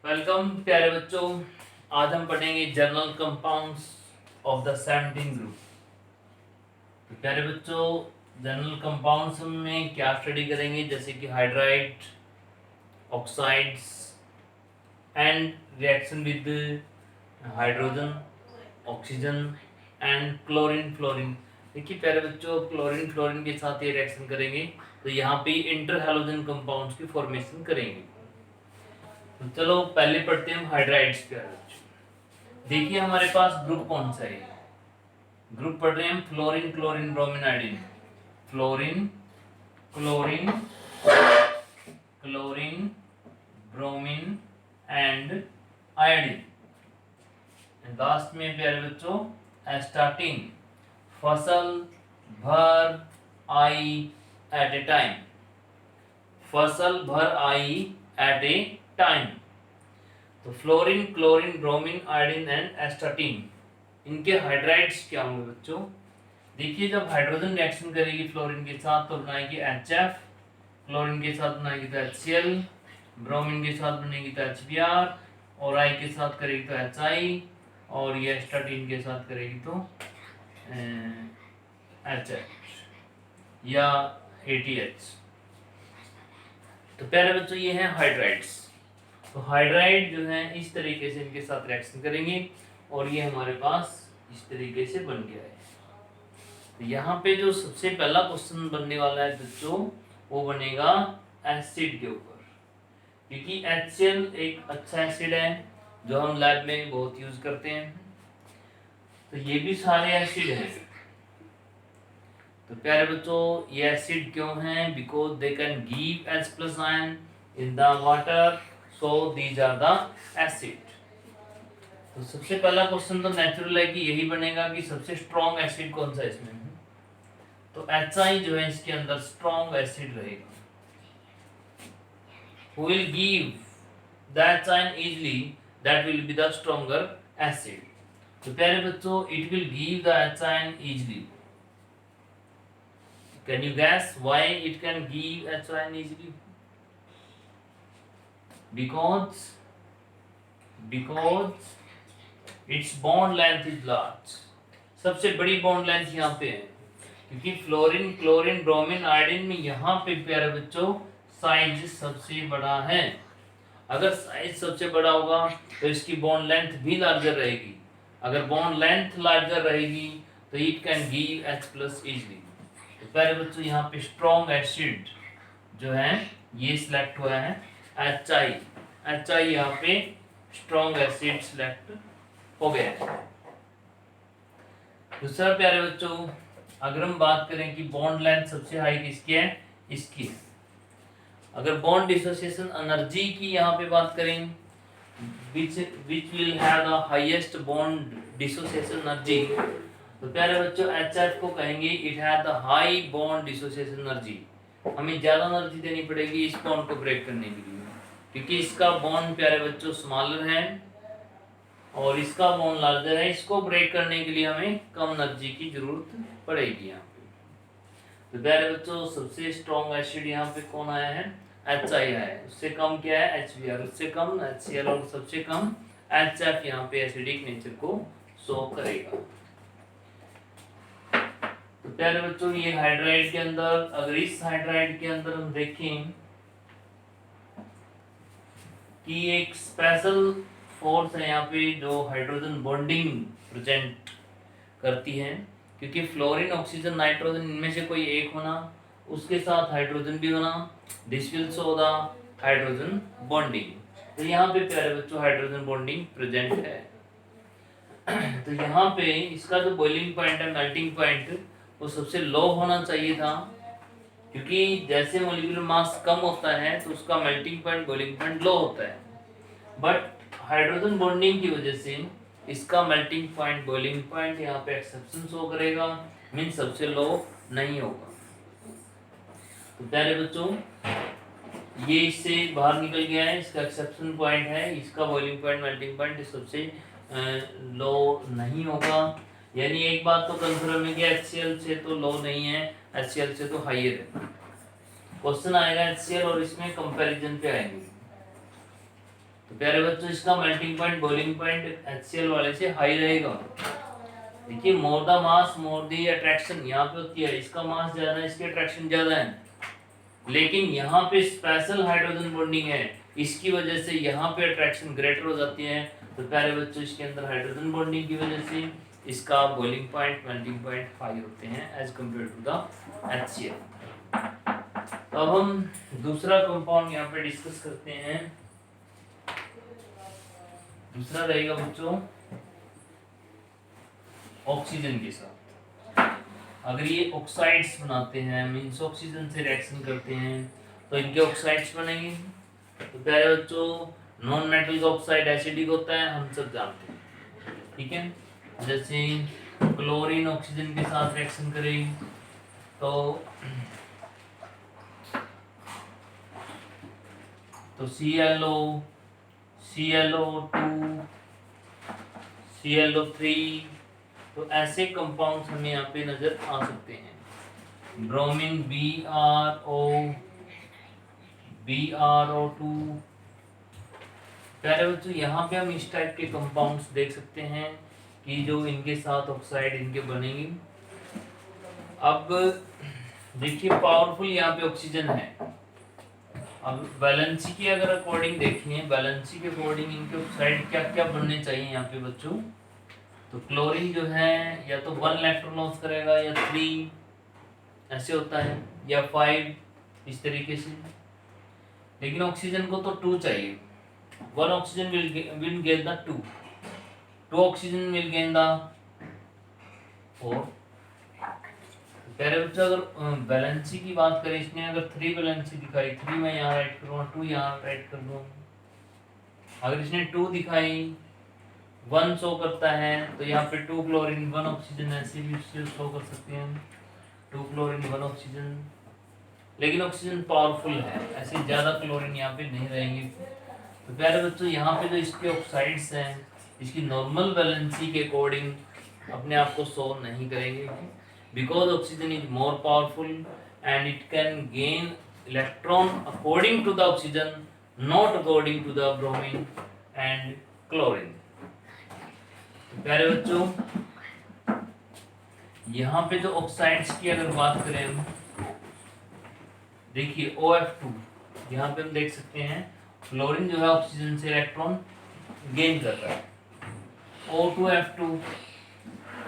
Welcome प्यारे बच्चों। आज हम पढ़ेंगे general compounds of the 17 group. तो प्यारे बच्चों, जनरल कंपाउंड्स में क्या स्टडी करेंगे, जैसे कि hydride, oxides and reaction with hydrogen, oxygen and chlorine fluorine. देखिए प्यारे बच्चों, क्लोरीन फ्लोरीन के साथ ये रिएक्शन करेंगे तो यहाँ पे इंटर हैलोजन कंपाउंड्स की फॉर्मेशन करेंगे। तो चलो पहले पढ़ते हैं हाइड्राइड्स प्यारे बच्चों। देखिए हमारे पास ग्रुप कौन सा है। ग्रुप पढ़ रहे हैं हम fluorine chlorine bromine iodine. Fluorine chlorine chlorine bromine and iodine. Last में प्यारे बच्चों एस्टाटीन। फसल भर आई एट ए टाइम। फसल भर आई एट ए टाइम। तो fluorine chlorine bromine iodine and astatine, इनके हाइड्राइड्स क्या होंगे बच्चों। देखिए जब हाइड्रोजन रिएक्शन करेगी फ्लोरीन के साथ तो बनाएगी HF, क्लोरीन के साथ बनाएगी तो HCl, ब्रोमीन के साथ बनेगी तो HBr, और आई के साथ करेगी तो HI, और ये एस्टाटीन के साथ करेगी तो HH या ATH। तो प्यारे बच्चों ये हैं हाइड्राइड्स। तो हाइड्राइड जो है इस तरीके से इनके साथ रिएक्शन करेंगे और ये हमारे पास इस तरीके से बन गया है। तो यहाँ पे जो सबसे पहला क्वेश्चन बनने वाला है बच्चों, वो बनेगा एसिड के ऊपर, क्योंकि HCl एक अच्छा एसिड है जो हम लैब में बहुत यूज करते हैं। तो ये भी सारे एसिड हैं। तो प्यारे बच्चों ये एसिड क्यों हैं? Because they can give H+ ion in the water, so these are the acid. तो सबसे पहला क्वेश्चन तो नेचुरल है कि यही बनेगा कि सबसे स्ट्रॉन्ग एसिड कौन सा इसमें है। तो HI जो है इसके अंदर स्ट्रॉन्ग एसिड रहेगा। Who will give that ion easily, that will be the stronger acid. तो प्यारे बच्चों it will give the H ion easily. Can you guess why it can give H ion easily? Because its bond length is large. सबसे बड़ी bond length यहाँ पे है, क्योंकि fluorine chlorine bromine iodine में यहाँ पे प्यारे बच्चों साइज सबसे बड़ा है। अगर साइज सबसे बड़ा होगा तो इसकी बॉन्ड लेंथ भी लार्जर रहेगी। अगर बॉन्ड लेंथ लार्जर रहेगी तो it can give H+ easily. तो प्यारे बच्चों यहाँ पे स्ट्रॉन्ग एसिड जो है ये सिलेक्ट हुआ है HI यहाँ पे स्ट्रॉन्ग एसिड सिलेक्ट हो गया है। दूसरा प्यारे बच्चों, अगर हम बात करें कि बॉन्ड लेंथ सबसे हाई किसकी है, इसकी है। अगर बॉन्ड डिसोसिएशन एनर्जी की यहाँ पे बात करें, which will have the highest bond dissociation energy, तो प्यारे बच्चों HF को कहेंगे it has the high bond dissociation energy। हमें ज्यादा एनर्जी देनी पड़ेगी इस बॉन्ड को ब्रेक करने के लिए, क्योंकि इसका बॉन्ड प्यारे बच्चों स्मॉलर है और इसका बॉन्ड लार्जर है। इसको ब्रेक करने के लिए हमें कम एनर्जी की जरूरत पड़ेगी यहाँ पे। तो प्यारे बच्चों सबसे स्ट्रॉन्ग एसिड यहाँ पे कौन आया है, HI है। उससे कम क्या है HBr, उससे कम HCl और सबसे कम HF यहाँ पे एसिडिक नेचर को शो करेगा। तो प्यारे बच्चों ये हाइड्राइड के अंदर, अगर इस हाइड्राइड के अंदर हम देखें कि एक स्पेशल फोर्स है यहाँ पे जो हाइड्रोजन बॉन्डिंग प्रेजेंट करती है, क्योंकि फ्लोरीन ऑक्सीजन नाइट्रोजन इनमें से कोई एक होना, उसके साथ हाइड्रोजन भी होना, this will show the hydrogen bonding. तो यहाँ पे प्यारे बच्चों हाइड्रोजन बॉन्डिंग प्रेजेंट है। तो यहाँ पे इसका जो बॉइलिंग पॉइंट है, मेल्टिंग पॉइंट, वो सबसे लो होना चाहिए था, क्योंकि जैसे मॉलिक्यूलर मास कम होता है तो उसका मेल्टिंग पॉइंट बॉइलिंग पॉइंट लो होता है। बट हाइड्रोजन बॉन्डिंग की वजह से इसका मेल्टिंग पॉइंट बॉइलिंग पॉइंट यहाँ पे एक्सेप्शन शो करेगा, मीन सबसे लो नहीं होगा। तो प्यारे बच्चों ये इससे बाहर निकल गया है, इसका एक्सेप्शन पॉइंट है, इसका बॉइलिंग पॉइंट मेल्टिंग पॉइंट सबसे लो नहीं होगा। यानी एक बात तो कंफर्म है कि HCl से तो लो नहीं है, HCl से तो हाइयर है। क्वेश्चन आएगा HCl और इसमें कंपैरिजन पे आएंगे। तो प्यारे बच्चों इसका melting point boiling point HCl वाले से हाई रहेगा। देखिए more the mass more the attraction यहाँ पे होती है, इसका मास ज्यादा है, इसकी अट्रैक्शन ज्यादा है, लेकिन यहाँ पे स्पेशल हाइड्रोजन बॉन्डिंग है, इसकी वजह से यहाँ पे अट्रैक्शन ग्रेटर हो जाती है। तो प्यारे बच्चों इसके अंदर हाइड्रोजन बॉन्डिंग की वजह से इसका boiling point melting point high होते हैं as compare to the HCl। तो अब हम दूसरा कंपाउंड यहाँ पे डिस्कस करते हैं। दूसरा रहेगा बच्चों ऑक्सीजन के साथ। अगर ये ऑक्साइड्स बनाते हैं मीन्स ऑक्सीजन से रिएक्शन करते हैं तो इनके ऑक्साइड्स बनेंगे। तो प्यारे बच्चों नॉन मेटल का ऑक्साइड एसिडिक होता है, हम सब जानते हैं, ठीक है। जैसे क्लोरीन ऑक्सीजन के साथ रिएक्शन करेगी तो ClO, ClO2, ClO3, तो ऐसे कंपाउंड्स हमें यहाँ पे नजर आ सकते हैं। Bromine BrO2। प्यारे बच्चों यहाँ पे हम इस टाइप के कंपाउंड्स देख सकते हैं कि जो इनके साथ ऑक्साइड इनके बनेंगे। अब देखिए पावरफुल यहाँ पे ऑक्सीजन है। अब वैलेंसी की अगर अकॉर्डिंग देखें, वैलेंसी के अकॉर्डिंग इनके ऑक्साइड क्या क्या बनने चाहिए यहाँ पे बच्चों, तो क्लोरीन जो है या तो 1 इलेक्ट्रॉन लॉस करेगा या 3 ऐसे होता है या 5 इस तरीके से, लेकिन ऑक्सीजन को तो 2 चाहिए। 1 oxygen will get the 2 oxygen will gain the 4। पहले बच्चों अगर वैलेंसी की बात करें, इसने अगर 3 वैलेंसी दिखाई, 3 मैं यहाँ राइट करूँगा, 2 यहाँ राइट कर दूँ। अगर इसने 2 दिखाई 1 शो करता है तो यहाँ पे 2 क्लोरीन 1 ऑक्सीजन ऐसे भी शो कर सकते हैं, 2 क्लोरीन 1 ऑक्सीजन, लेकिन ऑक्सीजन पावरफुल है, ऐसे ज़्यादा क्लोरीन यहाँ पे नहीं रहेंगे। तो प्यारे बच्चों यहाँ पे जो इसके ऑक्साइड्स हैं इसकी नॉर्मल वैलेंसी के अकॉर्डिंग अपने आप को शो नहीं करेंगे, because oxygen is more powerful and it can gain electron according to the oxygen, not according to the bromine and chlorine. प्यारे बच्चों यहाँ पे जो ऑक्साइड्स की अगर बात करें हम, देखिए OF2 यहाँ पे हम देख सकते हैं क्लोरीन जो है ऑक्सीजन से इलेक्ट्रॉन गेन कर रहा है, O2F2।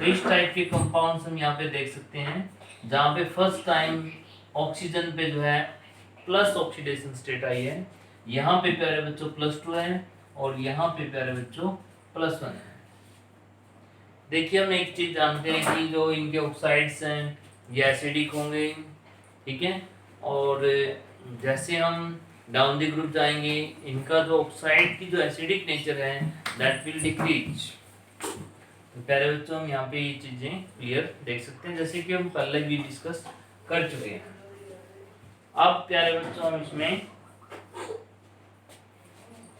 इस टाइप के कंपाउंड्स हम यहाँ पे देख सकते हैं जहाँ पे फर्स्ट टाइम ऑक्सीजन पे जो है प्लस ऑक्सीडेशन स्टेट आई है। यहाँ पे प्यारे बच्चों +2 है और यहाँ पे प्यारे बच्चों +1 है। देखिए हम एक चीज जानते हैं कि जो इनके ऑक्साइड्स हैं ये एसिडिक होंगे, ठीक है, और जैसे हम डाउन द ग्रुप जाएंगे इनका जो ऑक्साइड की जो एसिडिक नेचर है दैट विल डिक्रीज। तो प्यारे बच्चों हम यहाँ पे ये चीजें क्लियर देख सकते हैं जैसे कि हम पहले भी डिस्कस कर चुके हैं। अब प्यारे बच्चों हम इसमें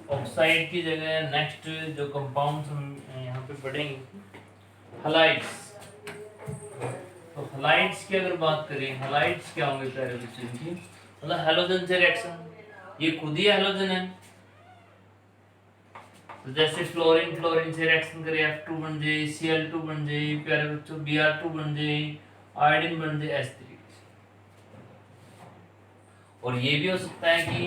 ऑक्साइड की जगह नेक्स्ट जो कंपाउंड्स हम यहाँ पे पढ़ेंगे हलाइड्स। तो हलाइड्स की अगर बात करें, हलाइड्स क्या होंगे प्यारे बच्चों की, मतलब हैलोजन से रिएक्शन, ये खुद ही हैलोजन है। तो जैसे फ्लोरीन फ्लोरीन से रिएक्शन करे F2 बन जाए, Cl2 बन जाए, प्यारे बच्चों Br2 बन जाए, आयोडीन बन जाए S3। और ये भी हो सकता है कि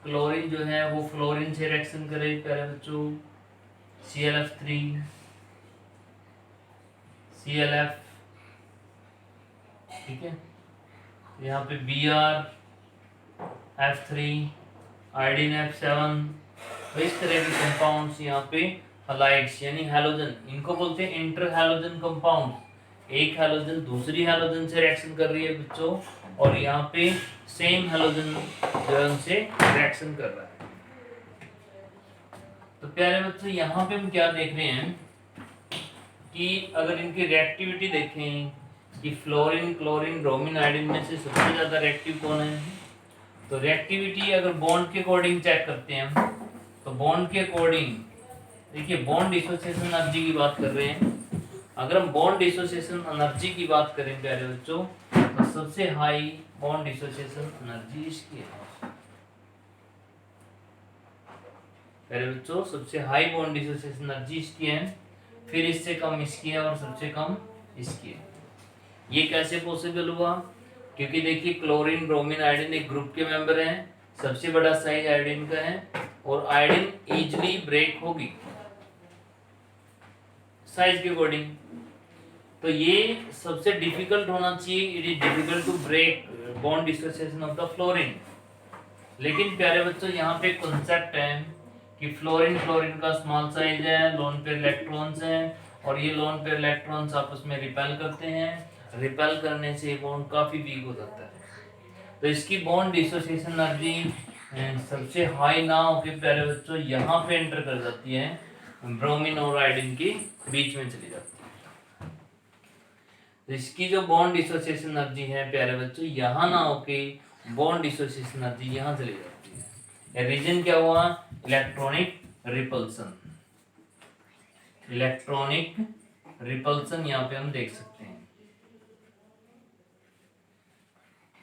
क्लोरीन जो है वो फ्लोरीन से रिएक्शन करे प्यारे बच्चों ClF3 ClF, ठीक है, यहाँ पे Br F3 आयोडीन F7। तो इस तरह के कंपाउंड्स यहाँ पे हलाइड्स यानी हैलोजन, इनको बोलते हैं इंटर हैलोजन कंपाउंड। एक हैलोजन दूसरी हैलोजन से रिएक्शन कर रही है बच्चों और यहाँ पे सेम हैलोजन जो है उनसे रिएक्शन कर रहा है। तो प्यारे बच्चों यहाँ पे हम क्या देख रहे हैं कि अगर इनकी रिएक्टिविटी देखें कि फ्लोरीन क्लोरीन ब्रोमीन आयोडीन में से सबसे ज्यादा रिएक्टिव कौन है, तो रिएक्टिविटी अगर बॉन्ड के अकॉर्डिंग चेक करते हैं हम, तो बॉन्ड के अकॉर्डिंग देखिए बॉन्ड डिसोसिएशन एनर्जी की बात कर रहे हैं। अगर हम बॉन्ड डिसोसिएशन एनर्जी की बात करें प्यारे बच्चों तो सबसे हाई बॉन्ड डिसोसिएशन एनर्जी इसकी है। प्यारे बच्चों सबसे हाई बॉन्ड डिसोसिएशन एनर्जी इसकी है, फिर इससे कम इसकी है और सबसे कम इसकी है। ये कैसे पॉसिबल हुआ? क्योंकि देखिए क्लोरीन ब्रोमीन आयोडीन एक ग्रुप के मेंबर हैं, सबसे बड़ा साइज आयोडीन का है और आयोडीन इजीली ब्रेक होगी साइज के अकॉर्डिंग। तो ये सबसे डिफिकल्ट होना चाहिए, it is difficult to break bond dissociation of the fluorine. लेकिन प्यारे बच्चों यहाँ पे कॉन्सेप्ट है कि फ्लोरीन का स्मॉल साइज है, लोन पेयर इलेक्ट्रॉन्स हैं और ये लोन पेयर इलेक्ट्रॉन्स आपस में रिपेल करते हैं, रिपेल करने से बॉन्ड काफी वीक हो जाता है। तो इसकी बॉन्ड डिसोसिएशन एनर्जी सबसे हाई ना होकर प्यारे बच्चों यहाँ पे एंटर कर जाती है, ब्रोमीन और आयोडीन के बीच में चली जाती है। तो इसकी जो बॉन्ड डिसोसिएशन एनर्जी है प्यारे बच्चों यहाँ ना होके बॉन्ड डिसोसिएशन एनर्जी यहाँ चली जाती है। रीजन क्या हुआ? Electronic repulsion. इलेक्ट्रॉनिक रिपल्सन यहाँ पे हम देख सकते हैं।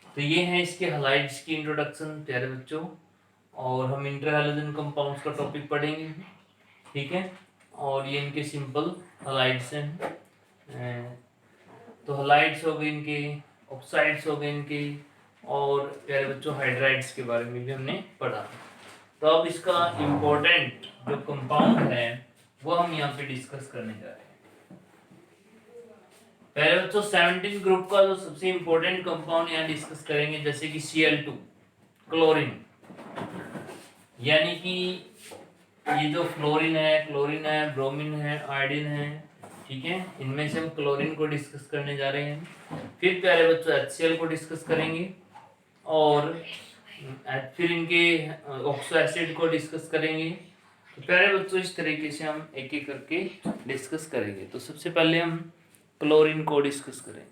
तो ये है इसके हलाइड्स की इंट्रोडक्शन प्यारे बच्चों, और हम इंटर हैलोजन कंपाउंड्स का टॉपिक पढ़ेंगे, ठीक है। और ये इनके सिंपल हलाइड्स हैं। तो हलाइड्स हो गए इनके, ऑक्साइड्स हो गए इनके, और प्यारे बच्चों हाइड्राइड्स के बारे में भी हमने पढ़ा। तो अब इसका इम्पोर्टेंट जो कंपाउंड है वो हम यहाँ पे डिस्कस करने जा रहे हैं। पहले बच्चों 17 ग्रुप का जो सबसे इम्पोर्टेंट कंपाउंड यहाँ डिस्कस करेंगे, जैसे कि Cl2 क्लोरीन, यानी कि ये जो क्लोरीन है, ब्रोमीन है, आयोडीन है, ठीक है, इनमें से हम क्लोरीन को डिस्कस करने जा रहे हैं। फिर प्यारे बच्चों HCl को डिस्कस करेंगे और फिर इनके ऑक्सो एसिड को डिस्कस करेंगे। तो प्यारे बच्चों इस तरीके से हम एक एक करके डिस्कस करेंगे। तो सबसे पहले हम क्लोरीन को डिस्कस करें।